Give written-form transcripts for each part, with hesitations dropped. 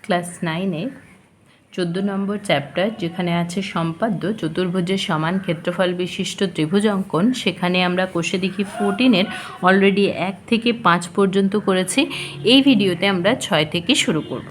Class 9-এর 14 নম্বর chapter যেখানে আছে সম্পাদ্য চতুর্ভুজের সমান ক্ষেত্রফল বিশিষ্ট ত্রিভুজ অঙ্কন, সেখানে আমরা কোষে দেখি 14-এর অলরেডি 1 থেকে 5 পর্যন্ত করেছি। এই ভিডিওতে আমরা 6 থেকে শুরু করব।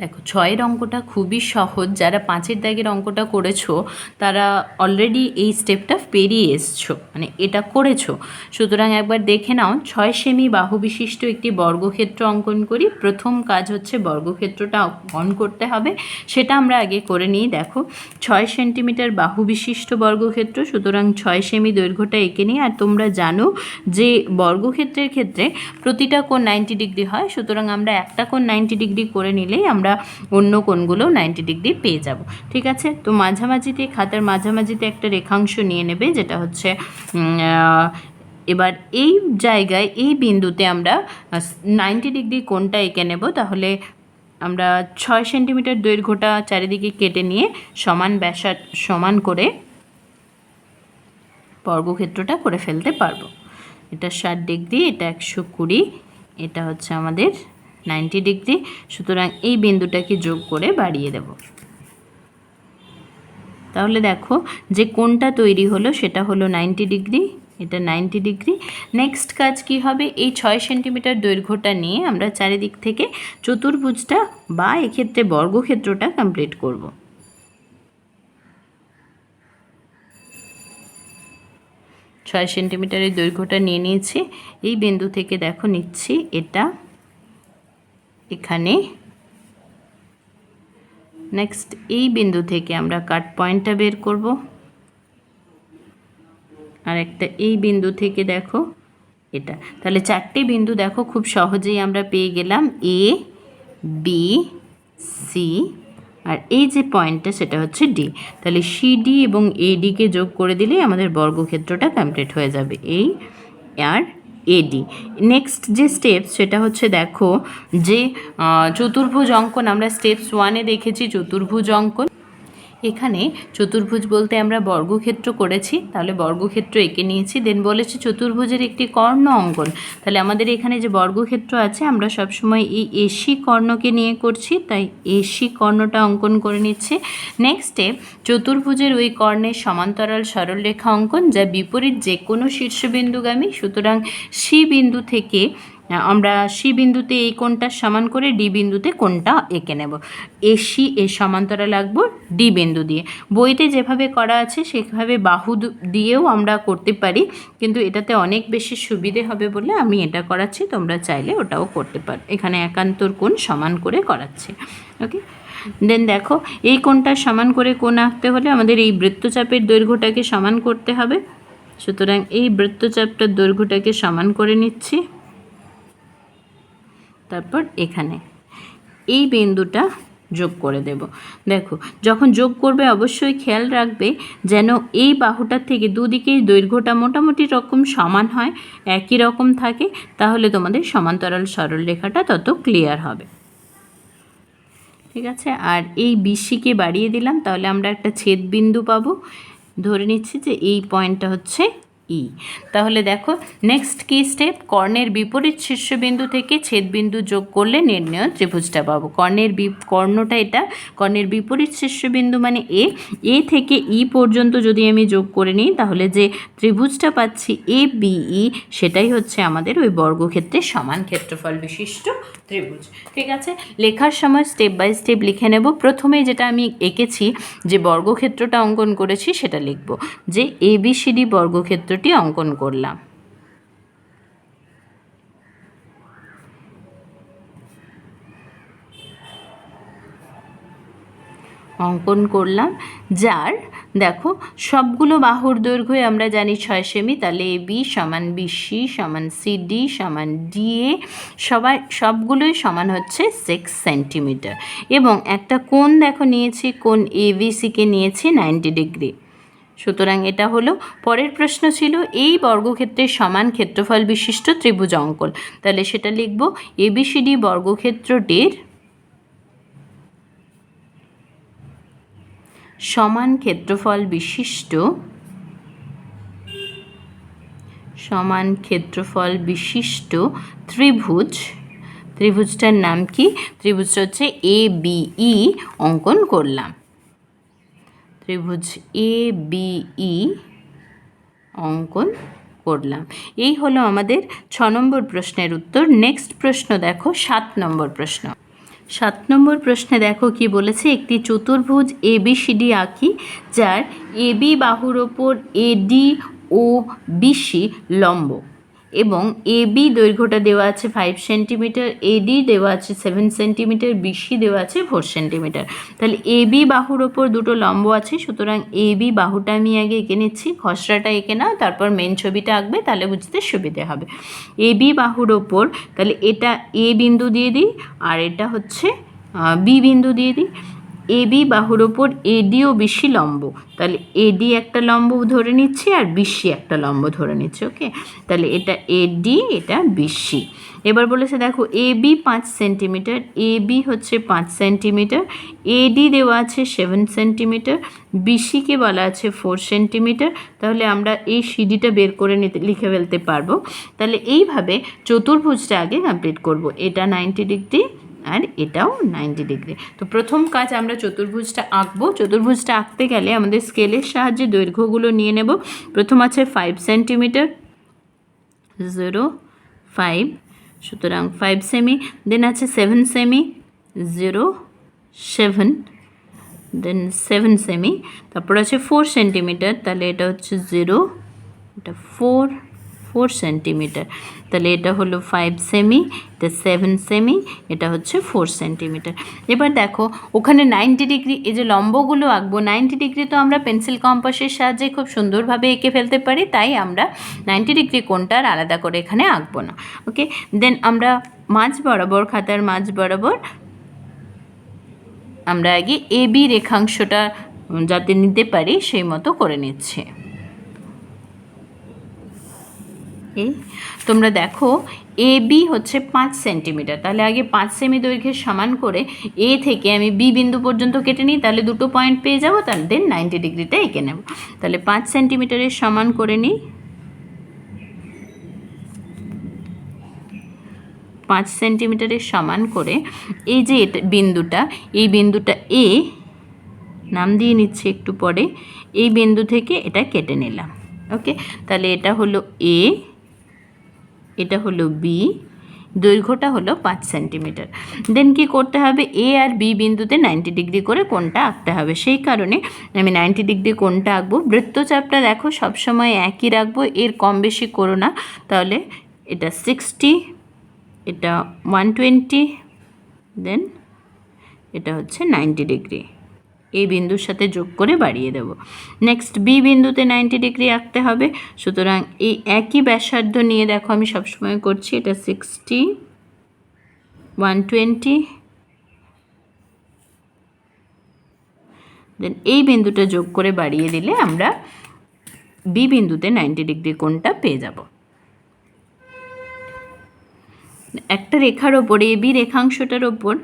দেখো 6-এর অঙ্কটা খুবই সহজ, যারা 5-এর দাগের অঙ্কটা করেছো তারা অলরেডি এই স্টেপটা পেরিয়ে এসছো, মানে এটা করেছো। সুতরাং একবার দেখে নাও। 6 সেমি বাহু বিশিষ্ট একটি বর্গক্ষেত্র অঙ্কন করি। প্রথম কাজ হচ্ছে বর্গক্ষেত্রটা অঙ্কন করতে হবে, সেটা আমরা আগে করে নিই। দেখো 6 সেন্টিমিটার বাহু বিশিষ্ট বর্গক্ষেত্র, সুতরাং 6 সেমি দৈর্ঘ্যটা এঁকে নিই। আর তোমরা জানো যে বর্গক্ষেত্রের ক্ষেত্রে প্রতিটা কোণ 90 ডিগ্রি হয়, সুতরাং আমরা একটা কোণ 90 ডিগ্রি করে নিলেই আমরা অন্য কোণগুলো 90 ডিগ্রি পেয়ে যাব। ঠিক আছে, তো মাঝামাঝিতে খাতার মাঝামাঝিতে একটা রেখাংশ নিয়ে নেবে, যেটা হচ্ছে এবার এই জায়গায় এই বিন্দুতে আমরা 90 ডিগ্রি কোণটা এঁকে নেব। তাহলে আমরা 6 সেন্টিমিটার দৈর্ঘ্যটা চারিদিকে কেটে নিয়ে সমান করে বর্গক্ষেত্রটা করে ফেলতে পারবো। এটা 60 ডিগ্রি, এটা 120, এটা হচ্ছে আমাদের 90 ডিগ্রি। সুতরাং এই বিন্দুটাকে যোগ করে বাড়িয়ে দেব। তাহলে দেখো যে কোণটা তৈরি হলো সেটা হলো 90 ডিগ্রি, এটা 90 ডিগ্রি। নেক্সট কাজ কি হবে, এই 6 সেন্টিমিটার দৈর্ঘ্যটা নিয়ে আমরা চারিদিক থেকে চতুর্ভুজটা বা এক্ষেত্রে বর্গক্ষেত্রটা কমপ্লিট করব। ছয় সেন্টিমিটারের দৈর্ঘ্যটা নিয়ে নিয়েছি। এই বিন্দু থেকে দেখো নিচ্ছি এটা এখানে। নেক্সট এই বিন্দু থেকে আমরা কাট পয়েন্টটা বের করব, আর একটা এই বিন্দু থেকে দেখো এটা। তাহলে 4টে বিন্দু দেখো খুব সহজেই আমরা পেয়ে গেলাম, এ, বি, সি, আর এই যে পয়েন্টটা সেটা হচ্ছে ডি। তাহলে সিডি এবং এডিকে যোগ করে দিলেই আমাদের বর্গক্ষেত্রটা কমপ্লিট হয়ে যাবে, এই আর এডি। নেক্সট যে স্টেপস সেটা হচ্ছে দেখো যে চতুর্ভুজ অঙ্কন আমরা স্টেপস 1-এ দেখেছি চতুর্ভুজ অঙ্কন। এখানে চতুর্ভুজ বলতে আমরা বর্গক্ষেত্র করেছি, তাহলে বর্গক্ষেত্র এঁকে নিয়েছি। দেন বলেছি চতুর্ভুজের একটি কর্ণ অঙ্কন। তাহলে আমাদের এখানে যে বর্গক্ষেত্র আছে আমরা সবসময় এই এসি কর্ণকে নিয়ে করছি, তাই এসি কর্ণটা অঙ্কন করে নিচ্ছি। নেক্সট স্টেপ চতুর্ভুজের ওই কর্ণের সমান্তরাল সরলরেখা অঙ্কন, যা বিপরীত যে কোনো শীর্ষবিন্দুগামী। সুতরাং সি বিন্দু থেকে আমরা সি বিন্দুতে এই কোণটা সমান করে ডি বিন্দুতে কোণটা এঁকে নেব। এসি এর সমান্তরাল আঁকবো ডি বিন্দু দিয়ে। বইতে যেভাবে করা আছে সেভাবে বাহু দিয়েও আমরা করতে পারি, কিন্তু এটাতে অনেক বেশি সুবিধে হবে বলে আমি এটা করাচ্ছি, তোমরা চাইলে ওটাও করতে পারো। এখানে একান্তর কোণ সমান করে করাচ্ছি। ওকে, দেন দেখো এই কোণটা সমান করে কোণ আঁকতে হলে আমাদের এই বৃত্তচাপের দৈর্ঘ্যটাকে সমান করতে হবে। সুতরাং এই বৃত্তচাপটার দৈর্ঘ্যটাকে সমান করে নিচ্ছি। তারপর এখানে এই বিন্দুটা যোগ করে দেব। দেখো যখন যোগ করবে অবশ্যই খেয়াল রাখবে যেন এই বাহুটার থেকে দুদিকেই দৈর্ঘ্যটা মোটামুটি রকম সমান হয়, একই রকম থাকে, তাহলে তোমাদের সমান্তরাল সরলরেখাটা তত ক্লিয়ার হবে। ঠিক আছে, আর এই বিসিকে বাড়িয়ে দিলাম, তাহলে আমরা একটা ছেদ বিন্দু পাবো। ধরে নিচ্ছি যে এই পয়েন্টটা হচ্ছে ই। তাহলে দেখো নেক্সট কি স্টেপ, কর্ণের বিপরীত শীর্ষবিন্দু থেকে ছেদবিন্দু যোগ করলে নির্ণয় ত্রিভুজটা পাবো। কর্ণটা এটা, কর্ণের বিপরীত শীর্ষবিন্দু মানে এ থেকে ই পর্যন্ত যদি আমি যোগ করে নিই তাহলে যে ত্রিভুজটা পাচ্ছি এ বি ই, সেটাই হচ্ছে আমাদের ওই বর্গক্ষেত্রের সমান ক্ষেত্রফল বিশিষ্ট ত্রিভুজ। ঠিক আছে, লেখার সময় স্টেপ বাই স্টেপ লিখে নেব। প্রথমে যেটা আমি এঁকেছি যে বর্গক্ষেত্রটা অঙ্কন করেছি সেটা লিখব, যে এবিসিডি বর্গক্ষেত্রটি অঙ্কন করলাম। যার দেখো সবগুলো বাহুর দৈর্ঘ্যই আমরা জানি 6 সেমি, তাহলে এ বি সমান বিসি সমান সিডি সমান ডিএ, সবগুলোই সমান হচ্ছে 6 সেন্টিমিটার। এবং একটা কোণ দেখো নিয়েছি, কোণ এবিসিকে নিয়েছি 90 ডিগ্রি। সুতরাং এটা হলো। পরের প্রশ্ন ছিল এই বর্গক্ষেত্রের সমান ক্ষেত্রফল বিশিষ্ট ত্রিভুজ অঙ্কন, তাহলে সেটা লিখব এবিসিডি বর্গক্ষেত্রটির সমান ক্ষেত্রফল বিশিষ্ট ত্রিভুজ ত্রিভুজটার নাম কি? ত্রিভুজটা হচ্ছে ABE অঙ্কন করলাম। ত্রিভুজ ABE অঙ্কন করলাম। এই হলো আমাদের 6 নম্বর প্রশ্নের উত্তর। নেক্সট প্রশ্ন দেখো, 7 নম্বর প্রশ্ন। 7 নম্বর প্রশ্নে দেখো কি বলেছে, একটি চতুর্ভুজ ABCD আঁকি যার AB বাহুর ওপর AD ও BC লম্ব এবং AB দৈর্ঘ্যটা দেওয়া আছে 5 সেন্টিমিটার, AD দেওয়া আছে 7 সেন্টিমিটার, BC দেওয়া আছে 4 সেন্টিমিটার। তাহলে AB বাহুর ওপর দুটো লম্ব আছে, সুতরাং AB বাহুটা আমি আগে এঁকে নিচ্ছি, খসড়াটা এঁকে নাও, তারপর মেন ছবিটা আঁকবে, তাহলে বুঝতে সুবিধে হবে। AB বাহুর ওপর, তাহলে এটা A বিন্দু দিয়ে দিই আর এটা হচ্ছে B বিন্দু দিয়ে দিই। AB বাহুর ওপর AD ও BC লম্ব, তাহলে AD একটা লম্ব ধরে নিচ্ছি আর BC একটা লম্ব ধরে নিচ্ছি। ওকে, তাহলে এটা AD, এটা BC। এবার বলেছে দেখো AB 5 সেন্টিমিটার, AB হচ্ছে 5 সেন্টিমিটার, AD দেওয়া আছে 7 সেন্টিমিটার, BCকে বলা আছে 4 সেন্টিমিটার। তাহলে আমরা এই সিডিটা বের করে নিতে লিখে ফেলতে পারবো। তাহলে এইভাবে চতুর্ভুজটা আগে কমপ্লিট করব। এটা 90 ডিগ্রি আর এটাও 90 ডিগ্রি। তো প্রথম কাজ আমরা চতুর্ভুজটা আঁকবো। চতুর্ভুজটা আঁকতে গেলে আমাদের স্কেলের সাহায্যে দৈর্ঘ্যগুলো নিয়ে নেব। প্রথম আছে 5 সেন্টিমিটার, 0, 5, সুতরাং 5 সেমি। দেন আছে 7 সেমি, 0, 7, দেন 7 সেমি। তারপর আছে 4 সেন্টিমিটার, তাহলে এটা হচ্ছে 0, এটা 4 সেন্টিমিটার। তাহলে এটা হলো 5 সেমি, এটা 7 সেমি, এটা হচ্ছে 4 সেন্টিমিটার। এবার দেখো ওখানে 90 ডিগ্রি, এই যে লম্বগুলো আঁকবো 90 ডিগ্রি তো আমরা পেন্সিল কম্পাসের সাহায্যে খুব সুন্দরভাবে এঁকে ফেলতে পারি, তাই আমরা 90 ডিগ্রি কোণটা আর আলাদা করে এখানে আঁকবো না। ওকে, দেন আমরা মাঝ বরাবর, খাতার মাঝ বরাবর আমরা আগে AB রেখাংশটা যাতে নিতে পারি সেই মতো করে নিচ্ছি। তোমরা দেখো AB হচ্ছে 5 সেন্টিমিটার, তাহলে আগে 5 সেমি দৈর্ঘ্যের সমান করে A থেকে আমি B বিন্দু পর্যন্ত কেটে নিই, তাহলে দুটো পয়েন্ট পেয়ে যাবো। তাহলে দেন 90 ডিগ্রিটা এঁকে নেব। তাহলে 5 সেন্টিমিটারের সমান করে নিই, 5 সেন্টিমিটারের সমান করে এই যে এটা বিন্দুটা, এই বিন্দুটা A নাম দিয়ে নিচ্ছে একটু পরে, এই বিন্দু থেকে এটা কেটে নিলাম। ওকে, তাহলে এটা হলো A, এটা হলো B, দৈর্ঘ্যটা হলো 5 সেন্টিমিটার। দেন কি করতে হবে, A আর B বিন্দুতে 90 ডিগ্রি করে কোণটা আঁকতে হবে। সেই কারণে আমি 90 ডিগ্রি কোণটা আঁকবো। বৃত্তচাপটা দেখো সবসময় একই রাখবো, এর কম বেশি করো না। তাহলে এটা 60, এটা 120, দেন এটা হচ্ছে 90 ডিগ্রি। এই বিন্দুর সাথে যোগ করে বাড়িয়ে দেব। নেক্সট B বিন্দুতে 90 ডিগ্রি আঁকতে হবে, সুতরাং এই একই ব্যাসার্ধ নিয়ে দেখো আমি সবসময় করছি, এটা 60, 120, দেন এই বিন্দুটা যোগ করে বাড়িয়ে দিলে আমরা B বিন্দুতে 90 ডিগ্রি কোণটা পেয়ে যাব। একটা রেখার ওপর AB রেখাংশটার ওপর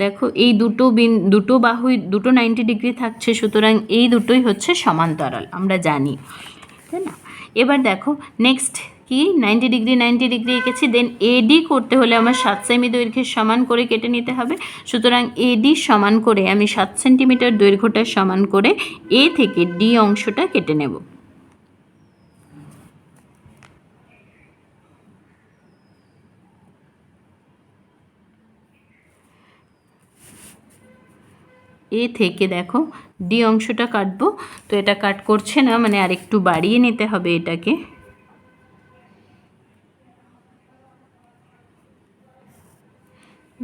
দেখো এই দুটো বাহুই দুটো 90 ডিগ্রি থাকছে, সুতরাং এই দুটোই হচ্ছে সমান্তরাল, আমরা জানি, তাই না? এবার দেখো নেক্সট কি, 90 ডিগ্রি এঁকেছি। দেন AD করতে হলে আমার 7 সেমি দৈর্ঘ্যের সমান করে কেটে নিতে হবে, সুতরাং AD সমান করে আমি 7 সেন্টিমিটার দৈর্ঘ্যটা সমান করে A থেকে D অংশটা কেটে নেব। এ থেকে দেখো ডি অংশটা কাটবো, তো এটা কাট করছে না, মানে আর একটু বাড়িয়ে নিতে হবে এটাকে।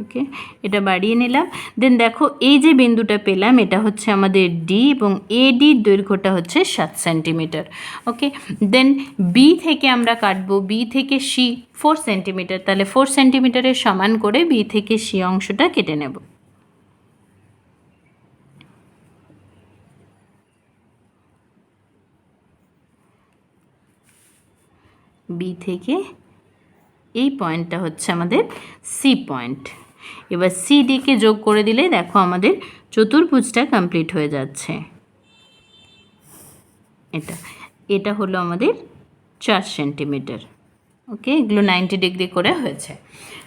ওকে, এটা বাড়িয়ে নিলাম। দেন দেখো এই যে বিন্দুটা পেলাম এটা হচ্ছে আমাদের ডি এবং এডির দৈর্ঘ্যটা হচ্ছে 7 সেন্টিমিটার। ওকে, দেন বি থেকে আমরা কাটবো, বি থেকে সি 4 সেন্টিমিটার, তাহলে 4 সেন্টিমিটারের সমান করে বি থেকে সি অংশটা কেটে নেব। বি থেকে এই পয়েন্টটা হচ্ছে আমাদের সি পয়েন্ট। এবার সিডিকে যোগ করে দিলে দেখো আমাদের চতুর্ভুজটা কমপ্লিট হয়ে যাচ্ছে। এটা হলো আমাদের 4 সেন্টিমিটার। ওকে, এগুলো 90 ডিগ্রি করে হয়েছে।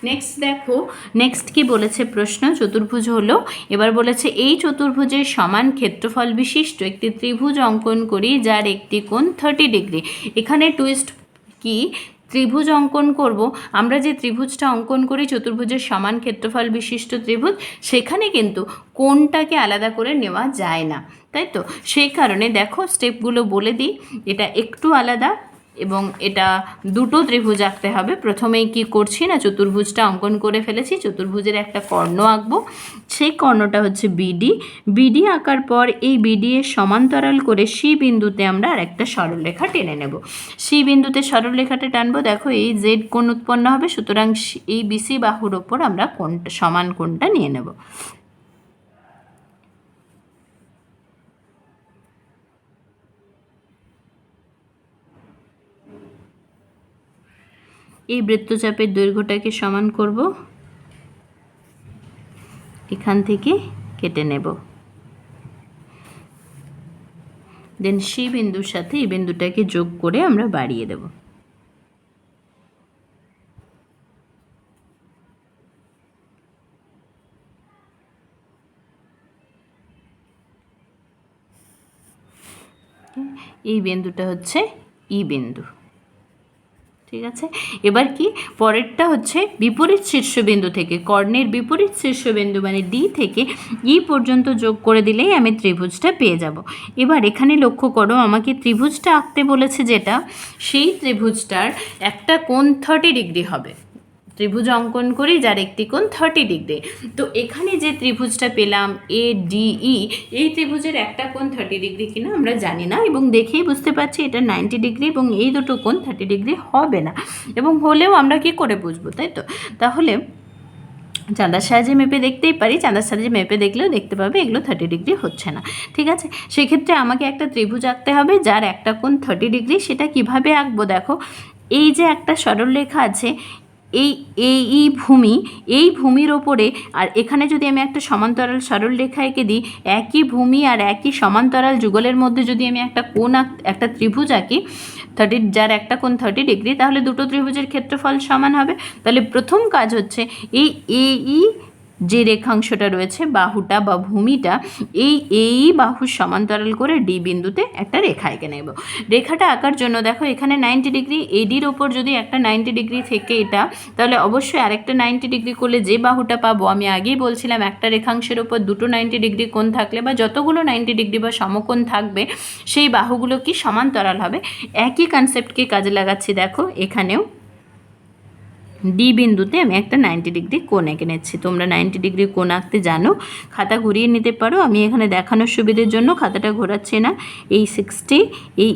নেক্সট দেখো, নেক্সট কি বলেছে প্রশ্ন, চতুর্ভুজ হলো। এবার বলেছে এই চতুর্ভুজের সমান ক্ষেত্রফল বিশিষ্ট একটি ত্রিভুজ অঙ্কন করি যার একটি কোণ 30 ডিগ্রি। এখানে টুইস্ট কি, ত্রিভুজ অঙ্কন করব, আমরা যে ত্রিভুজটা অঙ্কন করি চতুর্ভুজের সমান ক্ষেত্রফল বিশিষ্ট ত্রিভুজ, সেখানে কিন্তু কোণটাকে আলাদা করে নেওয়া যায় না, তাই তো। সেই কারণে দেখো স্টেপগুলো বলে দিই, এটা একটু আলাদা এবং এটা দুটো ত্রিভুজ আঁকতে হবে। প্রথমেই কি করছি না, চতুর্ভুজটা অঙ্কন করে ফেলেছি, চতুর্ভুজের একটা কর্ণ আঁকবো, সেই কর্ণটা হচ্ছে বিডি। বিডি আঁকার পর এই বিডি এর সমান্তরাল করে সি বিন্দুতে আমরা আর একটা সরলরেখা টেনে নেব। সি বিন্দুতে সরলরেখাটা টানবো, দেখো এই জেড কোণ উৎপন্ন হবে, সুতরাং এই বিসি বাহুর ওপর আমরা কোণটা সমান কোণটা নিয়ে নেব। এই বৃত্তচাপের দৈর্ঘ্যটাকে সমান করব, এখান থেকে কেটে নেব। দেন সি বিন্দুর সাথে এই বিন্দুটাকে যোগ করে আমরা বাড়িয়ে দেব। এই বিন্দুটা হচ্ছে ই বিন্দু, ঠিক আছে। এবার কি, পরেরটা হচ্ছে বিপরীত শীর্ষবিন্দু থেকে, কর্ণের বিপরীত শীর্ষবিন্দু মানে ডি থেকে ই পর্যন্ত যোগ করে দিলেই আমি ত্রিভুজটা পেয়ে যাব। এবার এখানে লক্ষ্য করো, আমাকে ত্রিভুজটা আঁকতে বলেছে যেটা, সেই ত্রিভুজটার একটা কোণ 30 ডিগ্রি হবে। ত্রিভুজ অঙ্কন করি যার একটি কোণ 30 ডিগ্রি। তো এখানে যে ত্রিভুজটা পেলাম এ ডিই, এই ত্রিভুজের একটা কোণ 30 ডিগ্রি কিনা আমরা জানি না, এবং দেখেই বুঝতে পারছি এটা 90 ডিগ্রি, এবং এই দুটো কোণ 30 ডিগ্রি হবে না, এবং হলেও আমরা কি করে বুঝবো, তাই তো। তাহলে চাঁদার সাহায্যে মেপে দেখতেই পারি, চাঁদার সাহায্যে মেপে দেখলেও দেখতে পাবে এগুলো 30 ডিগ্রি হচ্ছে না, ঠিক আছে। সেক্ষেত্রে আমাকে একটা ত্রিভুজ আঁকতে হবে যার একটা কোণ 30 ডিগ্রি। সেটা কিভাবে আঁকবো, দেখো এই যে একটা সরলরেখা আছে, এই ভূমি, এই ভূমির ওপরে, আর এখানে যদি আমি একটা সমান্তরাল সরলরেখা এঁকে দিই, একই ভূমি আর একই সমান্তরাল যুগলের মধ্যে যদি আমি একটা কোণ একটা ত্রিভুজ আঁকি 30, যার একটা কোণ 30 ডিগ্রি, তাহলে দুটো ত্রিভুজের ক্ষেত্রফল সমান হবে। তাহলে প্রথম কাজ হচ্ছে এই যে রেখাংশটা রয়েছে, বাহুটা বা ভূমিটা, এই বাহুর সমান্তরাল করে ডি বিন্দুতে একটা রেখা এঁকে নেব। রেখাটা আঁকার জন্য দেখো এখানে 90 ডিগ্রি, এডির ওপর যদি একটা 90 ডিগ্রি থেকে এটা, তাহলে অবশ্যই আরেকটা 90 ডিগ্রি করলে যে বাহুটা পাবো, আমি আগেই বলছিলাম একটা রেখাংশের ওপর দুটো 90 ডিগ্রি কোণ থাকলে বা যতগুলো 90 ডিগ্রি বা সমকোণ থাকবে, সেই বাহুগুলো কি সমান্তরাল হবে। একই কনসেপ্টকে কাজে লাগাচ্ছি, দেখো এখানেও ডি বিন্দুতে আমি একটা 90 ডিগ্রি কোণ এঁকে নিচ্ছি। তোমরা 90 ডিগ্রি কোণ আঁকতে জানো, খাতা ঘুরিয়ে নিতে পারো, আমি এখানে দেখানোর সুবিধের জন্য খাতাটা ঘোরাচ্ছি না। এই 60, এই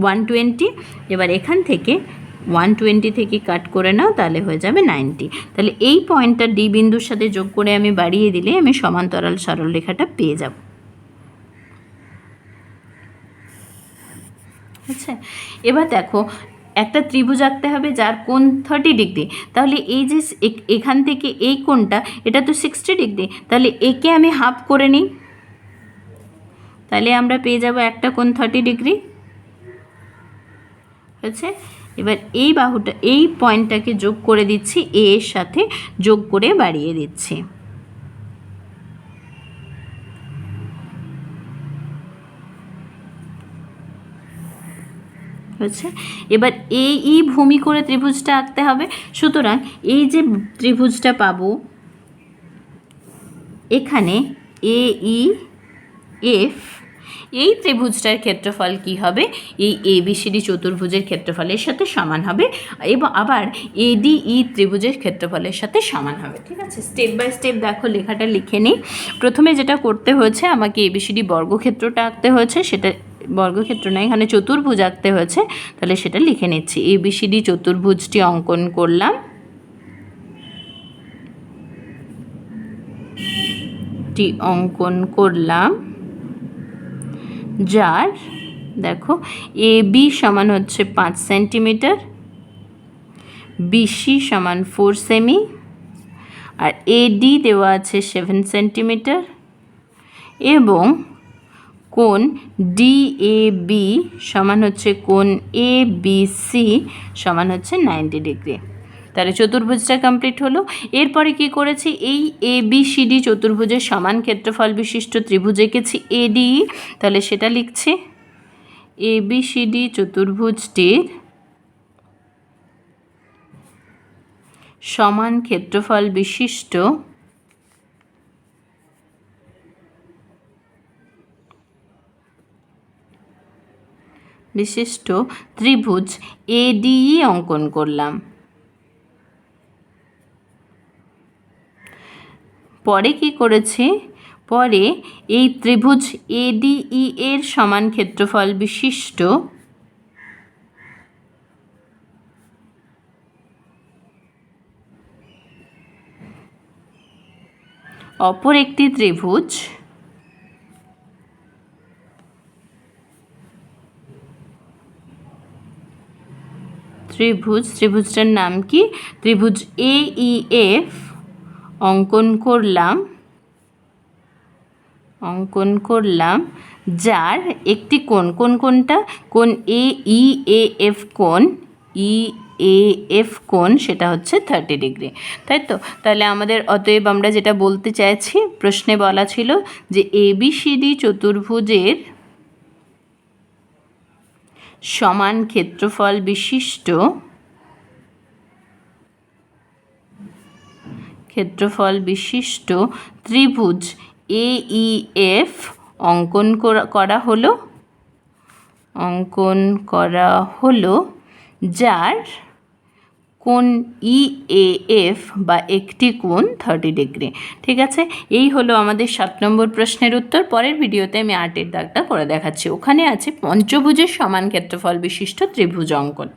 120, এবার এখান থেকে 120 থেকে কাট করে নাও, তাহলে হয়ে যাবে 90। তাহলে এই পয়েন্টটা ডি বিন্দুর সাথে যোগ করে আমি বাড়িয়ে দিলে আমি সমান্তরাল সরলরেখাটা পেয়ে যাব। আচ্ছা, এবার দেখো একটা ত্রিভুজ আঁকতে হবে যার কোণ 30 ডিগ্রি। তাহলে এই যে এখান থেকে এই কোণটা, এটা তো 60 ডিগ্রি, তাহলে একে আমি হাফ করে নিই, তাহলে আমরা পেয়ে যাব একটা কোণ 30 ডিগ্রি হচ্ছে। এবার এই বাহুটা, এই পয়েন্টটাকে যোগ করে দিচ্ছি, এ এর সাথে যোগ করে বাড়িয়ে দিচ্ছি। হচ্ছে, এবার এই ভূমি করে ত্রিভুজটা আঁকতে হবে। সুতরাং এই যে ত্রিভুজটা পাবো, এখানে এ ই এফ, এই ত্রিভুজটার ক্ষেত্রফল কি হবে, এই এবিসিডি চতুর্ভুজের ক্ষেত্রফলের সাথে সমান হবে, এবং আবার এডিই ত্রিভুজের ক্ষেত্রফলের সাথে সমান হবে, ঠিক আছে। স্টেপ বাই স্টেপ দেখো লেখাটা লিখে নিই। প্রথমে যেটা করতে হয়েছে, আমাকে এবিসিডি বর্গক্ষেত্রটা আঁকতে হয়েছে, সেটা বর্গক্ষেত্র নয়, এখানে চতুর্ভুজ আঁকতে হয়েছে, তাহলে সেটা লিখে নিচ্ছি। এবিসিডি চতুর্ভুজটি অঙ্কন করলাম, যার দেখো এ বি সমান হচ্ছে 5 সেন্টিমিটার, বিসি সমান 4 সেমি, আর এডি দেওয়া আছে 7 সেন্টিমিটার, এবং কোণ ডিএবি সমান হচ্ছে কোণ এবিসি সমান হচ্ছে 90 ডিগ্রি। তাহলে চতুর্ভুজটা কমপ্লিট হলো। এরপরে কি করেছি, এই ABCD চতুর্ভুজের সমান ক্ষেত্রফল বিশিষ্ট ত্রিভুজ এঁকেছি ADE, তাহলে সেটা লিখছি। ABCD চতুর্ভুজটির সমান ক্ষেত্রফল বিশিষ্ট ত্রিভুজ ADE অঙ্কন করলাম। পরে কি করেছি, পরে এই ত্রিভুজ ADE এর সমান ক্ষেত্রফল বিশিষ্ট অপর একটি ত্রিভুজটার নাম কি, ত্রিভুজ AEF অঙ্কন করলাম, যার একটি কোণটা কোণ EAF কোণ সেটা হচ্ছে 30 ডিগ্রি, তাই তো। তাহলে আমাদের অতএব আমরা যেটা বলতে চাইছি, প্রশ্নে বলা ছিল যে ABCD চতুর্ভুজের সমান ক্ষেত্রফল বিশিষ্ট ত্রিভুজ AEF অঙ্কন করা হলো, যার কোণ EAF বা একটি কোণ 30 ডিগ্রি। ঠিক আছে, এই হলো আমাদের 7 নম্বর প্রশ্নের উত্তর। পরের ভিডিওতে আমি 8-এর দাগটা করে দেখাচ্ছি, ওখানে আছে পঞ্চভুজের সমান ক্ষেত্রফল বিশিষ্ট ত্রিভুজ অঙ্কন।